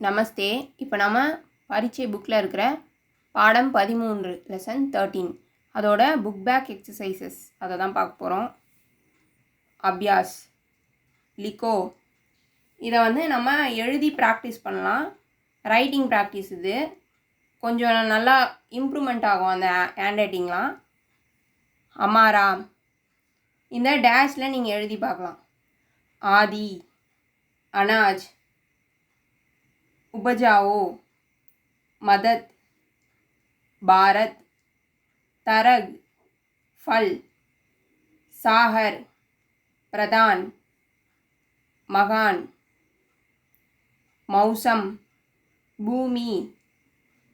நமஸ்தே. இப்போ நம்ம பரீட்சை புக்கில் இருக்கிற பாடம் 13 லெசன் 13 அதோட புக் பேக் எக்ஸசைசஸ் அதை தான் பார்க்க போகிறோம். அபியாஸ் லிக்கோ இதை வந்து நம்ம எழுதி ப்ராக்டிஸ் பண்ணலாம். ரைட்டிங் ப்ராக்டிஸ் இது கொஞ்சம் நல்லா இம்ப்ரூவ்மெண்ட் ஆகும் அந்த ஹேண்ட் ரைட்டிங்லாம். அமாரா இந்த டேஷில் நீங்கள் எழுதி பார்க்கலாம். ஆதி அனாஜ் उपजाओ मदद भारत तरग फल साहर प्रधान मकान मौसम भूमि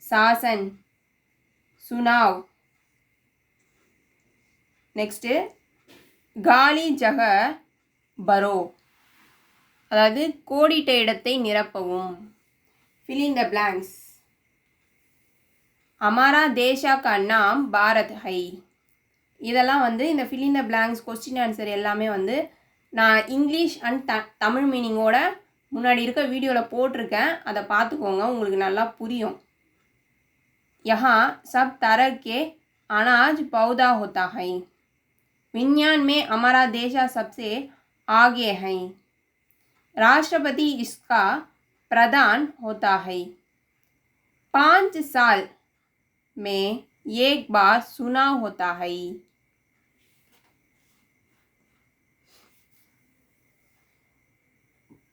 शासन सुनाव. नेक्स्ट गाली जगह भरो அதாவது கோடிட்ட இடத்தை நிரப்பவும். fill in the blanks. हमारा देश का नाम भारत है. இதெல்லாம் வந்து இந்த fill in the blanks question answer எல்லாமே வந்து நான் இங்கிலீஷ் அண்ட் தமிழ் மீனிங்கோட முன்னாடி இருக்க வீடியோவில் போட்டிருக்கேன். அதை பார்த்துக்கோங்க, உங்களுக்கு நல்லா புரியும். यहाँ सब तरह के अनाज पौधा होता है. विज्ञान में हमारा देश सबसे आगे है. राष्ट्रपति इसका प्रधान होता है. 5 साल में एक बार चुनाव होता है.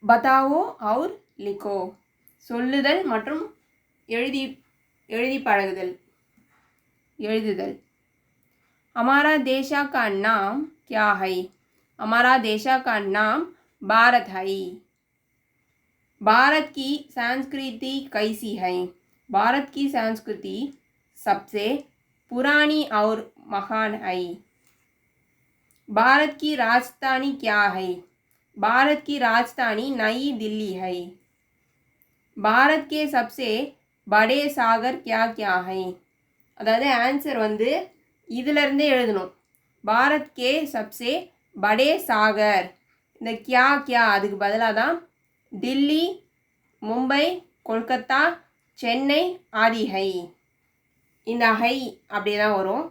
बताओ और लिखो. சொல்லுதல் மற்றும் எழுதி பழகுதல் எழுதுதல். हमारा देश का नाम क्या है? हमारा देश का नाम भारत है. भारत की संस्कृति कैसी है? भारत की संस्कृति सबसे पुरानी और महान है. भारत की राजधानी क्या है? भारत की राजधानी नई दिल्ली है. भारत के सबसे बड़े सागर क्या क्या है? அதாவது ஆன்சர் வந்து இதிலிருந்தே எழுதணும். பாரத் கே சப்சே படே சாகர். இந்த கியா கியா அதுக்கு பதிலாக தான் दिल्ली मुंबई कोलकाता சென்னை ஆதி ஹை. இந்த ஹை அப்படி தான் வரும்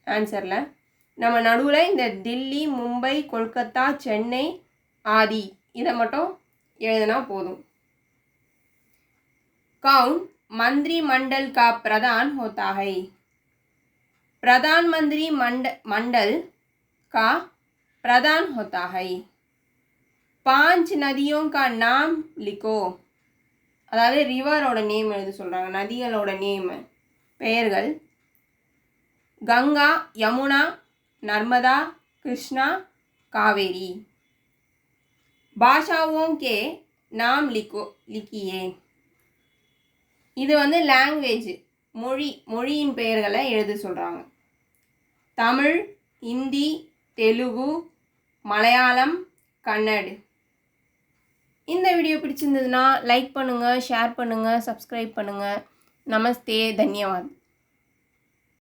ஆன்சரில். நம்ம நடுவில் இந்த தில்லி மும்பை கொல்கத்தா சென்னை ஆதி இதை மட்டும் எழுதினா போதும். कौन मंत्रिमंडल का प्रधान होता है? प्रधानमंत्री मंडल का प्रधान होता है. 5 नदियों का नाम लिखो. அதாவது ரிவரோட நேம் எழுத சொல்கிறாங்க, நதிகளோட நேம் பெயர்கள். கங்கா யமுனா நர்மதா கிருஷ்ணா காவேரி. பாஷாவோं के नाम लिखिए. இது வந்து லாங்குவேஜ் மொழியின் பெயர்களை எழுத சொல்கிறாங்க. தமிழ் ஹிந்தி தெலுங்கு மலையாளம் கன்னட். இந்த வீடியோ பிடிச்சிருந்ததுன்னா லைக் பண்ணுங்கள், ஷேர் பண்ணுங்கள், சப்ஸ்கிரைப் பண்ணுங்கள். நமஸ்தே, தன்யவாத்.